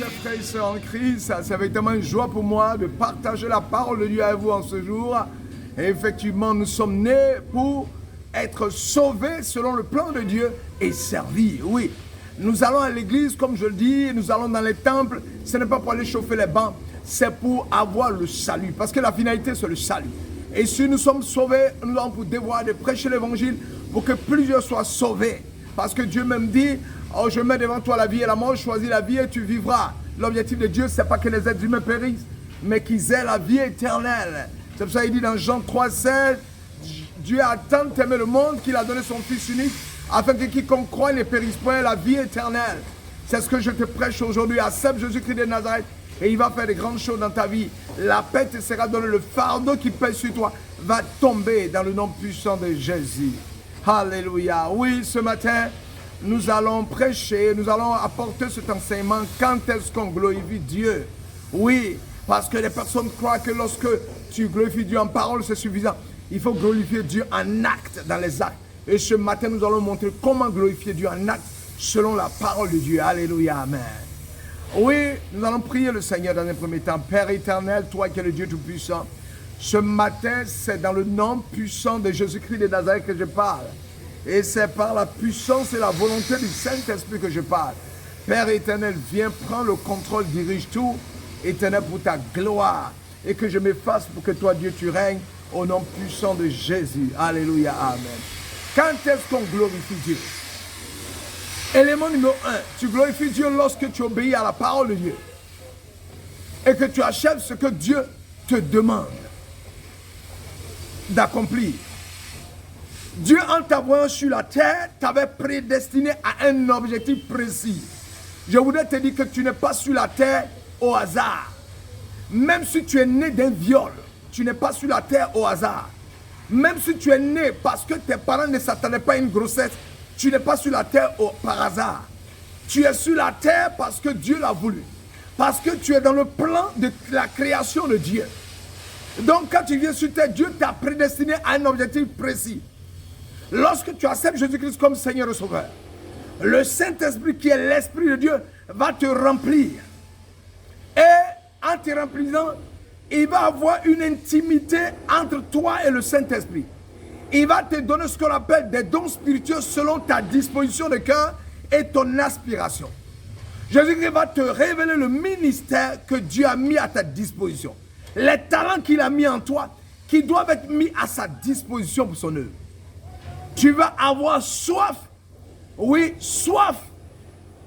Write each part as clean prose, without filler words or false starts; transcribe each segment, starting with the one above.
chers frères et sœurs en Christ, c'est véritablement une joie pour moi de partager la parole de Dieu avec vous en ce jour. Et effectivement, nous sommes nés pour être sauvés selon le plan de Dieu et servir. Oui, nous allons à l'église, comme je le dis, nous allons dans les temples. Ce n'est pas pour aller chauffer les bancs, c'est pour avoir le salut. Parce que la finalité, c'est le salut. Et si nous sommes sauvés, nous allons pour devoir de prêcher l'évangile pour que plusieurs soient sauvés. Parce que Dieu même dit, oh, je mets devant toi la vie et la mort, choisis la vie et tu vivras. L'objectif de Dieu, ce n'est pas que les êtres humains périssent, mais qu'ils aient la vie éternelle. C'est pour ça qu'il dit dans Jean 3,16, Dieu a tant aimé le monde qu'il a donné son Fils unique, afin que quiconque croit ne périsse point, la vie éternelle. C'est ce que je te prêche aujourd'hui. Accepte Jésus-Christ de Nazareth et il va faire de grandes choses dans ta vie. La paix te sera donnée, le fardeau qui pèse sur toi va tomber dans le nom puissant de Jésus. Alléluia. Oui, ce matin, nous allons prêcher, nous allons apporter cet enseignement. Quand est-ce qu'on glorifie Dieu? Oui, parce que les personnes croient que lorsque tu glorifies Dieu en parole, c'est suffisant. Il faut glorifier Dieu en acte, dans les actes. Et ce matin, nous allons montrer comment glorifier Dieu en acte selon la parole de Dieu. Alléluia, amen. Oui, nous allons prier le Seigneur dans un premier temps. Père éternel, toi qui es le Dieu Tout-Puissant, ce matin, c'est dans le nom puissant de Jésus-Christ de Nazareth que je parle. Et c'est par la puissance et la volonté du Saint-Esprit que je parle. Père éternel, viens prendre le contrôle, dirige tout, éternel, pour ta gloire. Et que je m'efface pour que toi, Dieu, tu règnes au nom puissant de Jésus. Alléluia, amen. Quand est-ce qu'on glorifie Dieu? Élément numéro 1, tu glorifies Dieu lorsque tu obéis à la parole de Dieu. Et que tu achèves ce que Dieu te demande d'accomplir. Dieu, en t'envoyant sur la terre, t'avait prédestiné à un objectif précis. Je voudrais te dire que tu n'es pas sur la terre au hasard. Même si tu es né d'un viol, tu n'es pas sur la terre au hasard. Même si tu es né parce que tes parents ne s'attendaient pas à une grossesse, tu n'es pas sur la terre par hasard. Tu es sur la terre parce que Dieu l'a voulu. Parce que tu es dans le plan de la création de Dieu. Donc quand tu viens sur terre, Dieu t'a prédestiné à un objectif précis. Lorsque tu acceptes Jésus-Christ comme Seigneur et Sauveur, le Saint-Esprit qui est l'Esprit de Dieu va te remplir. Et en te remplissant, il va avoir une intimité entre toi et le Saint-Esprit. Il va te donner ce qu'on appelle des dons spirituels selon ta disposition de cœur et ton aspiration. Jésus-Christ va te révéler le ministère que Dieu a mis à ta disposition. Les talents qu'il a mis en toi, qui doivent être mis à sa disposition pour son œuvre. Tu vas avoir soif, oui, soif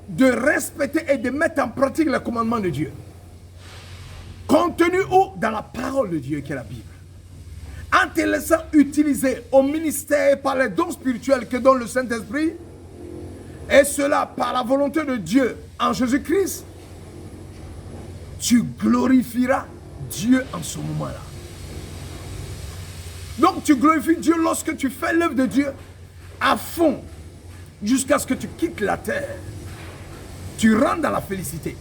de respecter et de mettre en pratique les commandements de Dieu. Contenu où? Dans la parole de Dieu qui est la Bible. En te laissant utiliser au ministère par les dons spirituels que donne le Saint-Esprit, et cela par la volonté de Dieu en Jésus-Christ, tu glorifieras Dieu en ce moment-là. Donc tu glorifies Dieu lorsque tu fais l'œuvre de Dieu à fond, jusqu'à ce que tu quittes la terre. Tu rentres dans la félicité.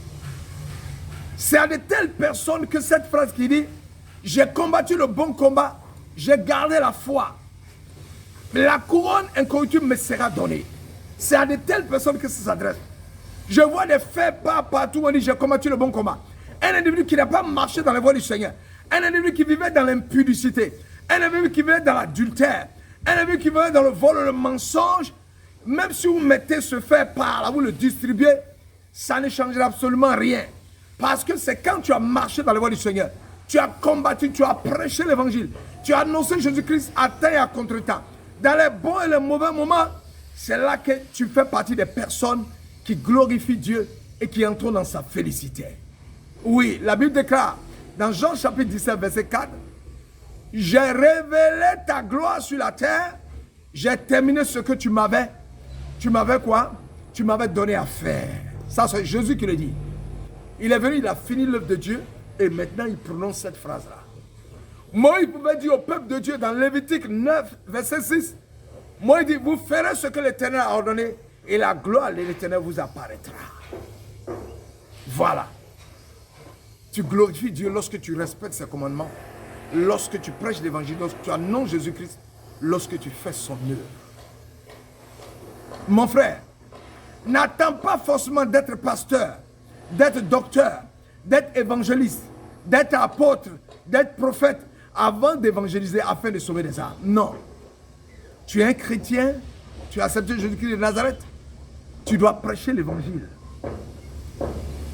C'est à de telles personnes que cette phrase qui dit « J'ai combattu le bon combat, j'ai gardé la foi. La couronne incorruptible me sera donnée. » C'est à de telles personnes que ça s'adresse. Je vois des faits pas partout où on dit « J'ai combattu le bon combat. » Un individu qui n'a pas marché dans les voies du Seigneur. Un individu qui vivait dans l'impudicité. Un individu qui vivait dans l'adultère. Un individu qui vivait dans le vol et le mensonge. Même si vous mettez ce fait par là, vous le distribuez, ça ne changera absolument rien. Parce que c'est quand tu as marché dans les voies du Seigneur, tu as combattu, tu as prêché l'évangile, tu as annoncé Jésus-Christ à temps et à contre-temps. Dans les bons et les mauvais moments, c'est là que tu fais partie des personnes qui glorifient Dieu et qui entrent dans sa félicité. Oui, la Bible déclare dans Jean chapitre 17, verset 4, « J'ai révélé ta gloire sur la terre, j'ai terminé ce que tu m'avais quoi? Tu m'avais donné à faire. » Ça, c'est Jésus qui le dit. Il est venu, il a fini l'œuvre de Dieu et maintenant il prononce cette phrase-là. Moïse pouvait dire au peuple de Dieu dans Lévitique 9, verset 6, Moïse dit, vous ferez ce que l'Éternel a ordonné et la gloire de l'Éternel vous apparaîtra. Voilà. Tu glorifies Dieu lorsque tu respectes ses commandements, lorsque tu prêches l'évangile, lorsque tu annonces Jésus-Christ, lorsque tu fais son œuvre. Mon frère, n'attends pas forcément d'être pasteur, d'être docteur, d'être évangéliste, d'être apôtre, d'être prophète, avant d'évangéliser afin de sauver des âmes. Non. Tu es un chrétien, tu as accepté Jésus-Christ de Nazareth, tu dois prêcher l'évangile.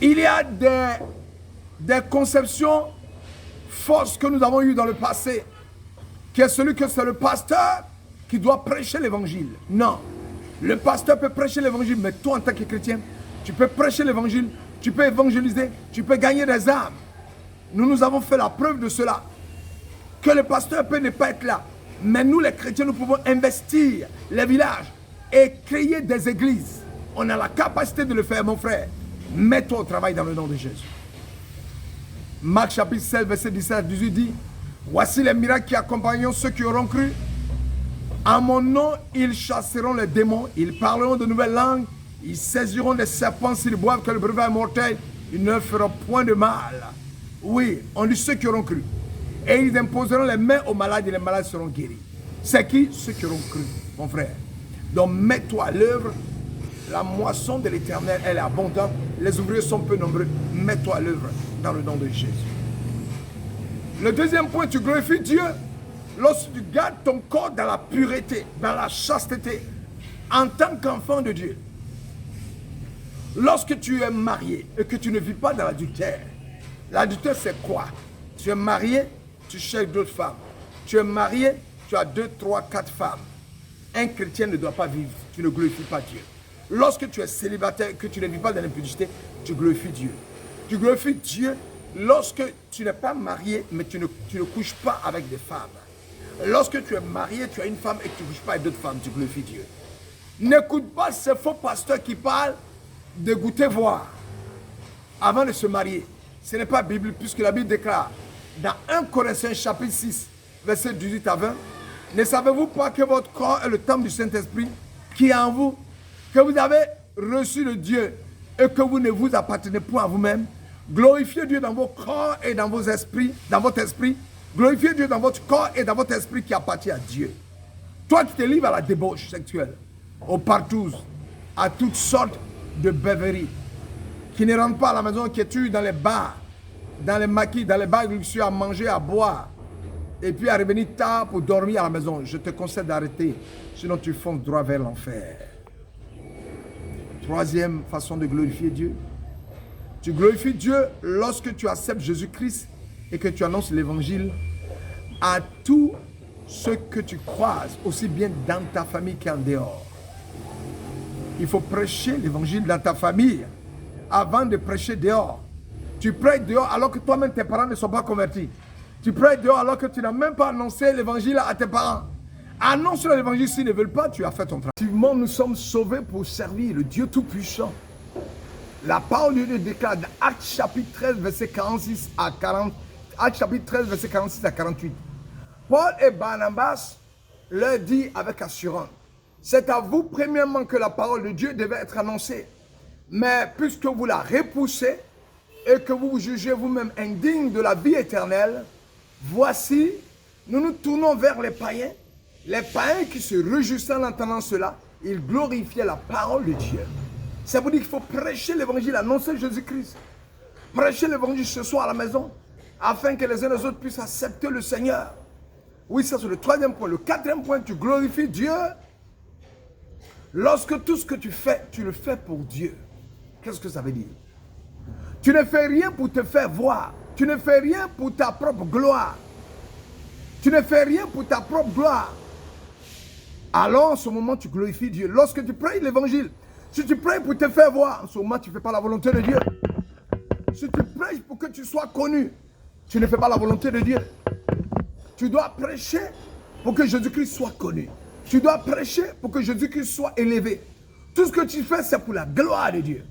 Il y a des conceptions fausses que nous avons eues dans le passé, qui est celui que c'est le pasteur qui doit prêcher l'évangile. Non. Le pasteur peut prêcher l'évangile, mais toi en tant que chrétien, tu peux prêcher l'évangile, tu peux évangéliser, tu peux gagner des âmes. Nous avons fait la preuve de cela. Que le pasteur peut ne pas être là. Mais nous les chrétiens, nous pouvons investir les villages et créer des églises. On a la capacité de le faire, mon frère. Mets-toi au travail dans le nom de Jésus. Marc chapitre 16, verset 17 à 18 dit: voici les miracles qui accompagneront ceux qui auront cru. En mon nom, ils chasseront les démons, ils parleront de nouvelles langues, ils saisiront des serpents s'ils boivent que le breuvage est mortel, ils ne feront point de mal. Oui, on dit ceux qui auront cru. Et ils imposeront les mains aux malades et les malades seront guéris. C'est qui? Ceux qui auront cru, mon frère. Donc mets-toi à l'œuvre. La moisson de l'Éternel, elle est abondante. Les ouvriers sont peu nombreux. Mets-toi à l'œuvre dans le nom de Jésus. Le deuxième point, tu glorifies Dieu lorsque tu gardes ton corps dans la pureté, dans la chasteté, en tant qu'enfant de Dieu. Lorsque tu es marié et que tu ne vis pas dans l'adultère, l'adultère c'est quoi? Tu es marié, tu cherches d'autres femmes. Tu es marié, tu as 2, 3, 4 femmes. Un chrétien ne doit pas vivre, tu ne glorifies pas Dieu. Lorsque tu es célibataire, que tu ne vis pas dans l'impudicité, tu glorifies Dieu. Tu glorifies Dieu lorsque tu n'es pas marié, mais tu ne couches pas avec des femmes. Lorsque tu es marié, tu as une femme et que tu ne couches pas avec d'autres femmes, tu glorifies Dieu. N'écoute pas ces faux pasteurs qui parlent de goûter voir avant de se marier. Ce n'est pas biblique, puisque la Bible déclare dans 1 Corinthiens chapitre 6, verset 18 à 20, ne savez-vous pas que votre corps est le temple du Saint-Esprit qui est en vous, que vous avez reçu de Dieu et que vous ne vous appartenez point à vous-même? Glorifiez Dieu dans vos corps et dans vos esprits, dans votre esprit. Glorifiez Dieu dans votre corps et dans votre esprit qui appartient à Dieu. Toi qui te livres à la débauche sexuelle, aux partous, à toutes sortes de beuveries, qui ne rentrent pas à la maison, qui tuent dans les bars, dans les maquis, dans les bars luxueux, à manger, à boire, et puis à revenir tard pour dormir à la maison, je te conseille d'arrêter, sinon tu fonces droit vers l'enfer. Troisième façon de glorifier Dieu. Tu glorifies Dieu lorsque tu acceptes Jésus-Christ et que tu annonces l'évangile à tous ceux que tu croises, aussi bien dans ta famille qu'en dehors. Il faut prêcher l'évangile dans ta famille avant de prêcher dehors. Tu prêches dehors alors que toi-même tes parents ne sont pas convertis. Tu prêches dehors alors que tu n'as même pas annoncé l'évangile à tes parents. Annonce l'évangile s'ils ne veulent pas, tu as fait ton travail. Effectivement, nous sommes sauvés pour servir le Dieu Tout-Puissant. La parole de Dieu déclare dans Actes chapitre 13, verset 46 à 40. Actes chapitre 13, verset 46 à 48. Paul et Barnabas leur dit avec assurance: c'est à vous premièrement que la parole de Dieu devait être annoncée. Mais puisque vous la repoussez et que vous vous jugez vous-même indigne de la vie éternelle, voici, nous nous tournons vers les païens. Les païens qui se réjouissaient en entendant cela, ils glorifiaient la parole de Dieu. Ça veut dire qu'il faut prêcher l'évangile, annoncer Jésus-Christ. Prêcher l'évangile ce soir à la maison, afin que les uns et les autres puissent accepter le Seigneur. Oui, ça c'est le troisième point. Le quatrième point, tu glorifies Dieu lorsque tout ce que tu fais, tu le fais pour Dieu. Qu'est-ce que ça veut dire? Tu ne fais rien pour te faire voir. Tu ne fais rien pour ta propre gloire. Tu ne fais rien pour ta propre gloire. Alors en ce moment, tu glorifies Dieu. Lorsque tu prêches l'évangile, si tu prêches pour te faire voir, en ce moment, tu ne fais pas la volonté de Dieu. Si tu prêches pour que tu sois connu, tu ne fais pas la volonté de Dieu. Tu dois prêcher pour que Jésus-Christ soit connu. Tu dois prêcher pour que Jésus-Christ soit élevé. Tout ce que tu fais, c'est pour la gloire de Dieu.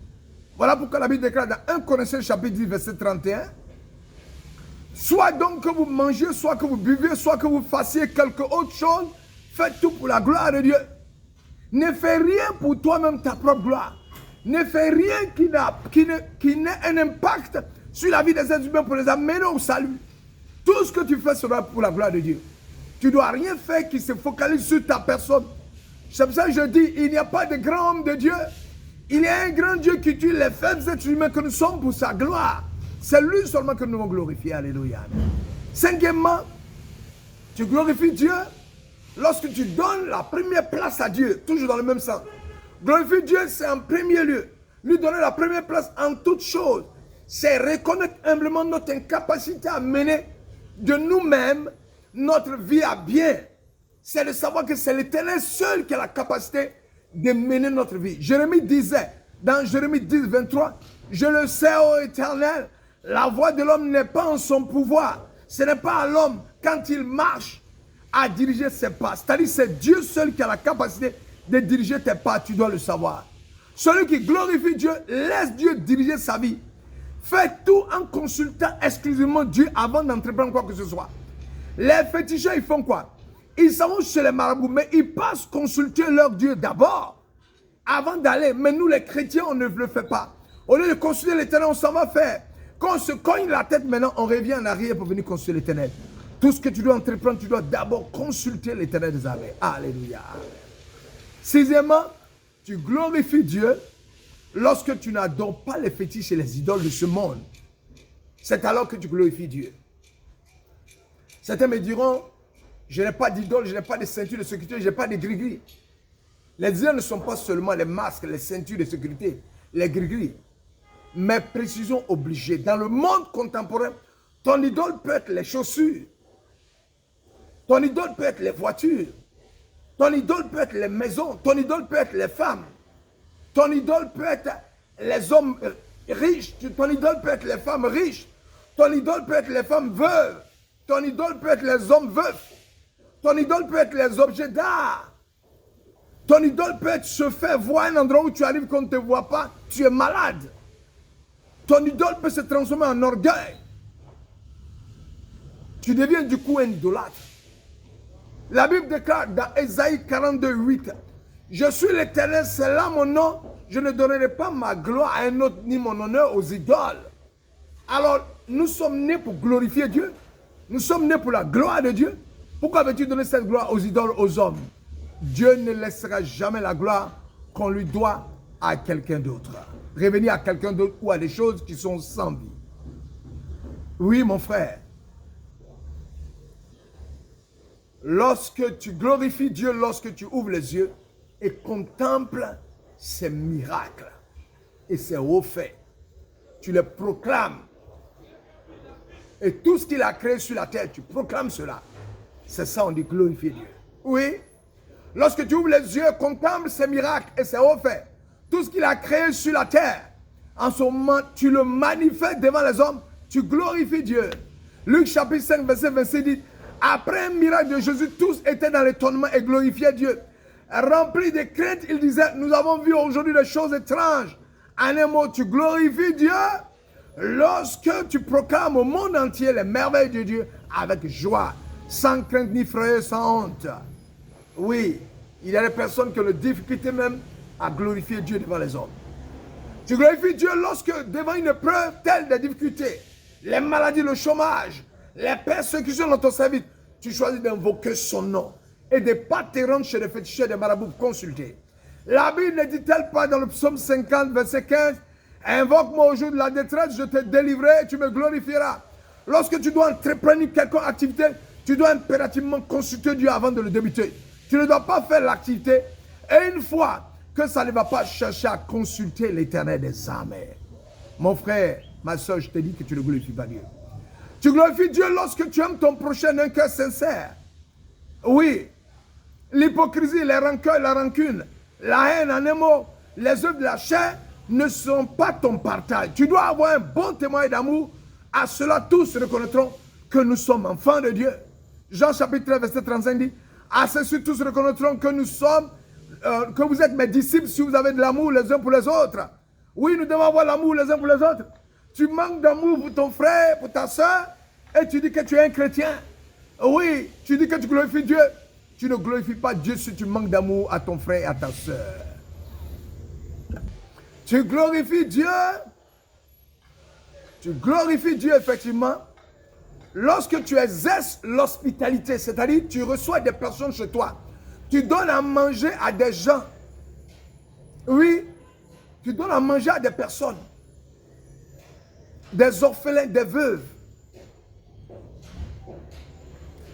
Voilà pourquoi la Bible déclare dans 1 Corinthiens chapitre 10, verset 31. Soit donc que vous mangez, soit que vous buvez, soit que vous fassiez quelque autre chose, faites tout pour la gloire de Dieu. Ne fais rien pour toi-même, ta propre gloire. Ne fais rien qui n'ait un impact sur la vie des êtres humains pour les amener au salut. Tout ce que tu fais sera pour la gloire de Dieu. Tu ne dois rien faire qui se focalise sur ta personne. C'est pour ça que je dis, il n'y a pas de grand homme de Dieu Il y a un grand Dieu qui tue les faibles êtres humains que nous sommes pour sa gloire. C'est lui seulement que nous devons glorifier. Alléluia. Cinquièmement, tu glorifies Dieu lorsque tu donnes la première place à Dieu, toujours dans le même sens. Glorifier Dieu, c'est en premier lieu. Lui donner la première place en toutes choses. C'est reconnaître humblement notre incapacité à mener de nous-mêmes notre vie à bien. C'est de savoir que c'est l'Éternel seul qui a la capacité de mener notre vie. Jérémie disait, dans Jérémie 10, 23, « Je le sais, ô Éternel, la voix de l'homme n'est pas en son pouvoir. Ce n'est pas à l'homme, quand il marche, à diriger ses pas. » C'est-à-dire, c'est Dieu seul qui a la capacité de diriger tes pas, tu dois le savoir. Celui qui glorifie Dieu, laisse Dieu diriger sa vie. Fais tout en consultant exclusivement Dieu avant d'entreprendre quoi que ce soit. Les féticheurs, ils font quoi? Ils s'en vont chez les marabouts, mais ils passent consulter leur Dieu d'abord, avant d'aller. Mais nous, les chrétiens, on ne le fait pas. Au lieu de consulter l'Éternel, on s'en va faire. Quand on se cogne la tête maintenant, on revient en arrière pour venir consulter l'Éternel. Tout ce que tu dois entreprendre, tu dois d'abord consulter l'Éternel des armées. Alléluia. Sixièmement, tu glorifies Dieu lorsque tu n'adores pas les fétiches et les idoles de ce monde. C'est alors que tu glorifies Dieu. Certains me diront, je n'ai pas d'idole, je n'ai pas de ceinture de sécurité, je n'ai pas de gris-gris. Les idoles ne sont pas seulement les masques, les ceintures de sécurité, les gris-gris. Mais précision obligée. Dans le monde contemporain, ton idole peut être les chaussures. Ton idole peut être les voitures. Ton idole peut être les maisons. Ton idole peut être les femmes. Ton idole peut être les hommes riches. Ton idole peut être les femmes riches. Ton idole peut être les femmes veuves. Ton idole peut être les hommes veufs. Ton idole peut être les objets d'art. Ton idole peut être se faire voir un endroit où tu arrives qu'on ne te voit pas. Tu es malade. Ton idole peut se transformer en orgueil. Tu deviens du coup un idolâtre. La Bible déclare dans Ésaïe 42, 8, « Je suis l'Éternel, c'est là mon nom, je ne donnerai pas ma gloire à un autre ni mon honneur aux idoles. » Alors, nous sommes nés pour glorifier Dieu. Nous sommes nés pour la gloire de Dieu. Pourquoi veux-tu donner cette gloire aux idoles, aux hommes? Dieu ne laissera jamais la gloire qu'on lui doit à quelqu'un d'autre. Revenir à quelqu'un d'autre ou à des choses qui sont sans vie. Oui, mon frère. Lorsque tu glorifies Dieu, lorsque tu ouvres les yeux et contemples ses miracles et ses hauts faits, tu les proclames. Et tout ce qu'il a créé sur la terre, tu proclames cela. C'est ça, on dit glorifier Dieu. Oui. Lorsque tu ouvres les yeux, contemples ses miracles et ses hauts faits, tout ce qu'il a créé sur la terre, en ce moment, tu le manifestes devant les hommes, tu glorifies Dieu. Luc chapitre 5, verset 26 dit, après un miracle de Jésus, tous étaient dans l'étonnement et glorifiaient Dieu. Remplis de crainte, il disait, nous avons vu aujourd'hui des choses étranges. En un mot, tu glorifies Dieu lorsque tu proclames au monde entier les merveilles de Dieu avec joie, sans crainte ni frayeur, sans honte. Oui, il y a des personnes qui ont des difficultés même à glorifier Dieu devant les hommes. Tu glorifies Dieu lorsque devant une épreuve telle des difficultés, les maladies, le chômage, les persécutions dans ton service, tu choisis d'invoquer son nom et de ne pas te rendre chez les féticheurs des marabouts pour consulter. La Bible ne dit-elle pas dans le psaume 50, verset 15, « Invoque-moi au jour de la détresse, je te délivrerai et tu me glorifieras. » Lorsque tu dois entreprendre quelque activité, tu dois impérativement consulter Dieu avant de le débuter. Tu ne dois pas faire l'activité et une fois que ça ne va pas chercher à consulter l'Éternel des armées. Mon frère, ma soeur, je te dis que tu ne glorifies pas Dieu. Tu glorifies Dieu lorsque tu aimes ton prochain d'un cœur sincère. Oui, l'hypocrisie, les rancœurs, la rancune, la haine, en un mot, les œuvres de la chair ne sont pas ton partage. Tu dois avoir un bon témoin d'amour. À cela, tous reconnaîtront que nous sommes enfants de Dieu. Jean chapitre 13, verset 35 dit, à ceci tous reconnaîtront que nous sommes, que vous êtes mes disciples si vous avez de l'amour les uns pour les autres. Oui, nous devons avoir l'amour les uns pour les autres. Tu manques d'amour pour ton frère, pour ta soeur, et tu dis que tu es un chrétien. Oui, tu dis que tu glorifies Dieu. Tu ne glorifies pas Dieu si tu manques d'amour à ton frère et à ta soeur. Tu glorifies Dieu. Tu glorifies Dieu effectivement lorsque tu exerces l'hospitalité, c'est-à-dire tu reçois des personnes chez toi. Tu donnes à manger à des gens. Oui, Tu donnes à manger à des personnes, des orphelins, des veuves.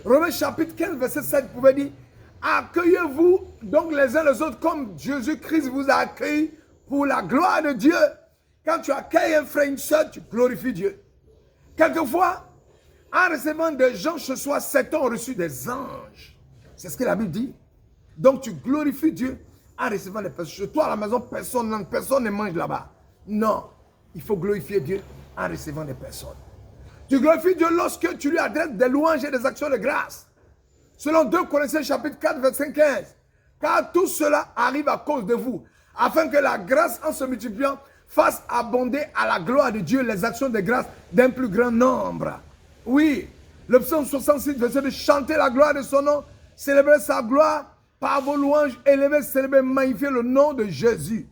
Romains chapitre 15, verset 7 pouvait dire, accueillez-vous donc les uns les autres comme Jésus-Christ vous a accueillis pour la gloire de Dieu. Quand tu accueilles un frère, une soeur, tu glorifies Dieu. Quelquefois, en recevant des gens chez soi, certains ont reçu des anges. C'est ce que la Bible dit. Donc tu glorifies Dieu en recevant des personnes. Chez toi à la maison, personne ne mange là-bas. Non, il faut glorifier Dieu en recevant des personnes. Tu glorifies Dieu lorsque tu lui adresses des louanges et des actions de grâce. Selon 2 Corinthiens chapitre 4, verset 15. Car tout cela arrive à cause de vous, afin que la grâce en se multipliant fasse abonder à la gloire de Dieu les actions de grâce d'un plus grand nombre. Oui, le psaume 66, verset de chanter la gloire de son nom, célébrer sa gloire par vos louanges, élever, célébrer, magnifier le nom de Jésus.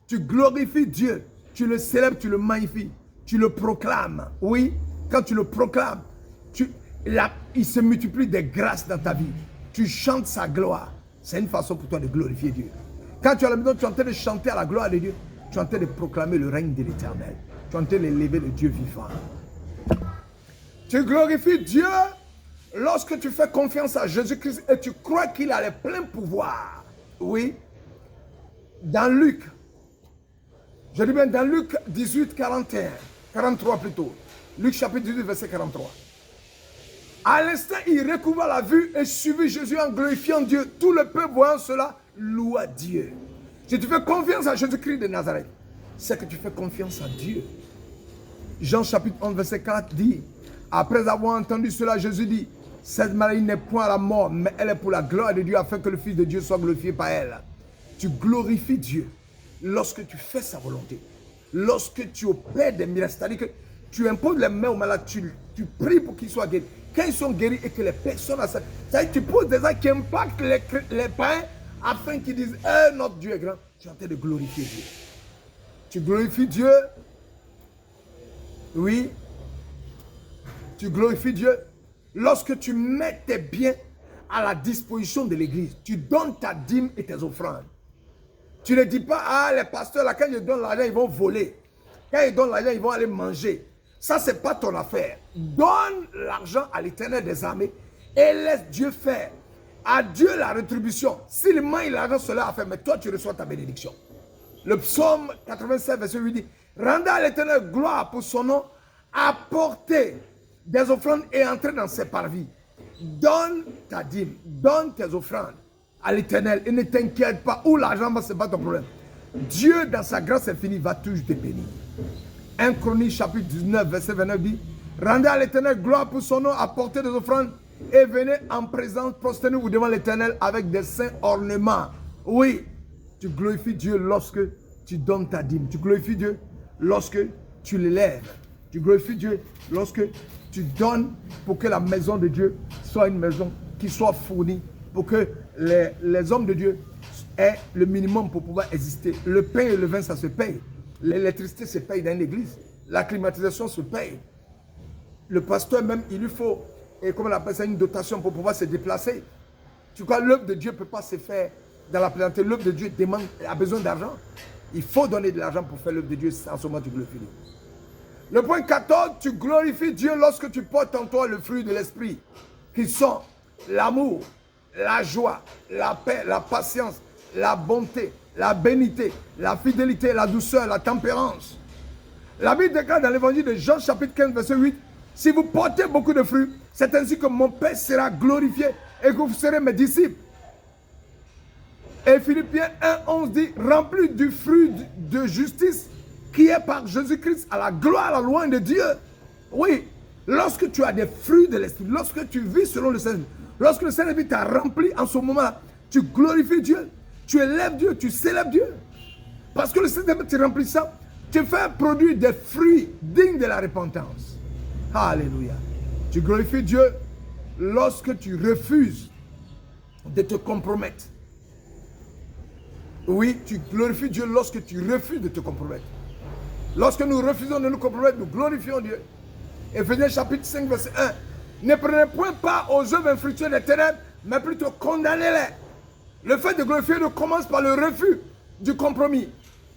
Tu glorifies Dieu, tu le célèbres, tu le magnifies, tu le proclames. Oui, quand tu le proclames, il se multiplie des grâces dans ta vie. Tu chantes sa gloire. C'est une façon pour toi de glorifier Dieu. Quand tu as la maison, tu es en train de chanter à la gloire de Dieu. Tu es en train de proclamer le règne de l'Éternel. Tu es en train d'élever le Dieu vivant. Tu glorifies Dieu lorsque tu fais confiance à Jésus-Christ et tu crois qu'il a les pleins pouvoirs. Oui. Dans Luc, je dis bien dans Luc 18, 43 plutôt. Luc chapitre 18, verset 43. À l'instant, il recouvra la vue et suivit Jésus en glorifiant Dieu. Tout le peuple voyant cela, loua Dieu. Si tu fais confiance à Jésus-Christ de Nazareth, c'est que tu fais confiance à Dieu. Jean chapitre 11, verset 4 dit, après avoir entendu cela, Jésus dit, cette maladie n'est point à la mort, mais elle est pour la gloire de Dieu, afin que le Fils de Dieu soit glorifié par elle. Tu glorifies Dieu lorsque tu fais sa volonté. Lorsque tu opères des miracles, c'est-à-dire que tu imposes les mains aux malades, tu pries pour qu'ils soient guéris. Quand ils sont guéris et que les personnes acceptent, c'est-à-dire que tu poses des actes qui impactent les païens afin qu'ils disent, notre Dieu est grand. Tu es en train de glorifier Dieu. Tu glorifies Dieu. Oui. Tu glorifies Dieu lorsque tu mets tes biens à la disposition de l'église. Tu donnes ta dîme et tes offrandes. Tu ne dis pas, les pasteurs, là, quand ils donnent l'argent, ils vont voler. Quand ils donnent l'argent, ils vont aller manger. Ça, ce n'est pas ton affaire. Donne l'argent à l'Éternel des armées et laisse Dieu faire. À Dieu la rétribution. S'il manque l'argent, cela a fait, mais toi, tu reçois ta bénédiction. Le psaume 87, verset 8 dit, rendez à l'Éternel gloire pour son nom, apportez des offrandes et entrez dans ses parvis. Donne ta dîme, donne tes offrandes à l'Éternel et ne t'inquiète pas où l'argent va, ce n'est pas ton problème. Dieu, dans sa grâce infinie, va toujours te bénir. 1 Chronique chapitre 19, verset 29 dit, rendez à l'Éternel gloire pour son nom, apportez des offrandes et venez en présence, prosternez-vous devant l'Éternel avec des saints ornements. Oui, tu glorifies Dieu lorsque tu donnes ta dîme. Tu glorifies Dieu lorsque tu l'élèves. Tu glorifies Dieu lorsque tu donnes pour que la maison de Dieu soit une maison qui soit fournie, pour que les hommes de Dieu aient le minimum pour pouvoir exister. Le pain et le vin, ça se paye. L'électricité se paye dans l'église. La climatisation se paye. Le pasteur même, il lui faut, et comme on appelle ça, une dotation pour pouvoir se déplacer. Tu crois, l'œuvre de Dieu ne peut pas se faire dans la plaisanterie. L'œuvre de Dieu a besoin d'argent. Il faut donner de l'argent pour faire l'œuvre de Dieu. En ce moment, tu glorifies Dieu. Le point 14, tu glorifies Dieu lorsque tu portes en toi le fruit de l'esprit, qui sont l'amour, la joie, la paix, la patience, la bonté, la bénité, la fidélité, la douceur, la tempérance. La Bible déclare dans l'évangile de Jean chapitre 15, verset 8, si vous portez beaucoup de fruits, c'est ainsi que mon Père sera glorifié et que vous serez mes disciples. Et Philippiens 1, 11 dit, rempli du fruit de justice qui est par Jésus-Christ à la gloire, à la louange de Dieu. Oui, lorsque tu as des fruits de l'esprit, lorsque tu vis selon le Saint-Esprit, lorsque le Saint-Esprit t'a rempli en ce moment-là, tu glorifies Dieu, tu élèves Dieu, tu célèbres Dieu. Parce que le Saint-Esprit te remplit ça, tu fais produire des fruits dignes de la repentance. Alléluia. Tu glorifies Dieu lorsque tu refuses de te compromettre. Oui, tu glorifies Dieu lorsque tu refuses de te compromettre. Lorsque nous refusons de nous compromettre, nous glorifions Dieu. Éphésiens chapitre 5, verset 1. Ne prenez point part aux œuvres infructueuses des ténèbres, mais plutôt condamnez-les. Le fait de glorifier Dieu commence par le refus du compromis.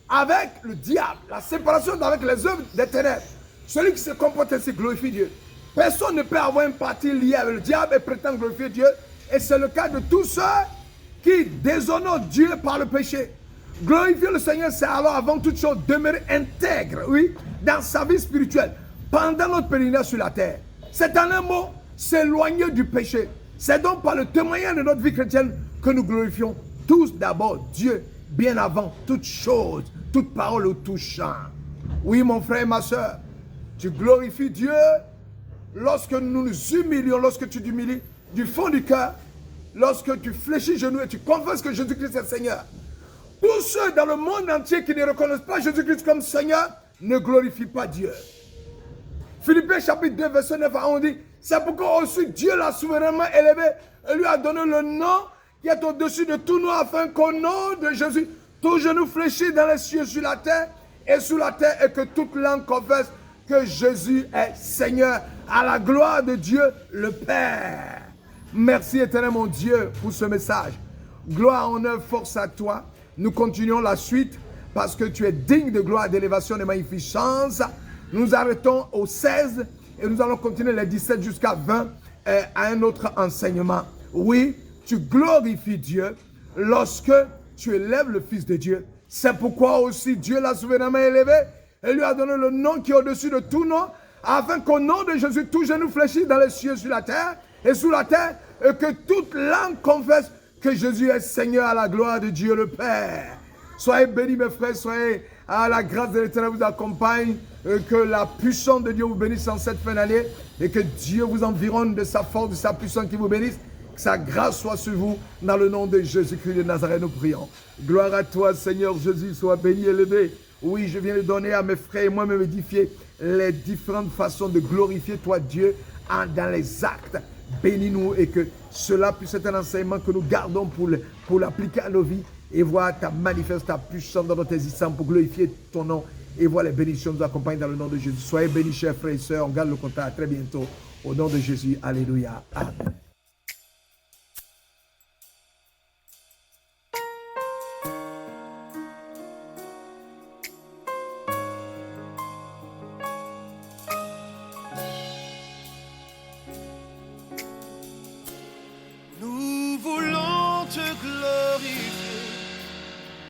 avec le diable, la séparation avec les œuvres des ténèbres. Celui qui se comporte ainsi glorifie Dieu. Personne ne peut avoir une partie liée avec le diable et prétendre glorifier Dieu. Et c'est le cas de tous ceux qui déshonorent Dieu par le péché. Glorifier le Seigneur, c'est alors avant toute chose demeurer intègre, oui, dans sa vie spirituelle, pendant notre pèlerinage sur la terre. C'est en un mot, s'éloigner du péché. C'est donc par le témoignage de notre vie chrétienne que nous glorifions tous d'abord Dieu, bien avant toute chose, toute parole ou tout chant. Oui, mon frère et ma soeur, tu glorifies Dieu lorsque nous nous humilions, lorsque tu t'humilies du fond du cœur, lorsque tu fléchis les genoux et tu confesses que Jésus-Christ est Seigneur. Tous ceux dans le monde entier qui ne reconnaissent pas Jésus-Christ comme Seigneur ne glorifient pas Dieu. Philippiens chapitre 2, verset 9 à 11 dit, c'est pourquoi aussi Dieu l'a souverainement élevé et lui a donné le nom qui est au-dessus de tout nom, afin qu'au nom de Jésus, tout genou fléchisse dans les cieux, sur la terre et sous la terre, et que toute langue confesse que Jésus est Seigneur, à la gloire de Dieu le Père. Merci éternel mon Dieu pour ce message. Gloire, honneur, force à toi. Nous continuons la suite parce que tu es digne de gloire, d'élévation, de magnificence. Nous arrêtons au 16 et nous allons continuer les 17 jusqu'à 20 à un autre enseignement. Oui, tu glorifies Dieu lorsque tu élèves le Fils de Dieu. C'est pourquoi aussi Dieu l'a souverainement élevé et lui a donné le nom qui est au-dessus de tout nom, afin qu'au nom de Jésus, tout genou fléchisse dans les cieux, sur la terre et sous la terre, et que toute langue confesse que Jésus est Seigneur, à la gloire de Dieu le Père. Soyez bénis mes frères, soyez à la grâce de l'Éternel vous accompagne, que la puissance de Dieu vous bénisse en cette fin d'année, et que Dieu vous environne de sa force, de sa puissance qui vous bénisse, que sa grâce soit sur vous, dans le nom de Jésus-Christ de Nazareth, nous prions. Gloire à toi Seigneur Jésus, sois béni, élevé. Oui, je viens de donner à mes frères et moi-même édifier les différentes façons de glorifier toi Dieu dans les actes. Bénis-nous et que cela puisse être un enseignement que nous gardons pour l'appliquer à nos vies et voir ta manifeste, ta puissance dans notre existence pour glorifier ton nom et voir les bénédictions nous accompagner dans le nom de Jésus. Soyez bénis chers frères et sœurs, on garde le contact, à très bientôt au nom de Jésus, alléluia, amen.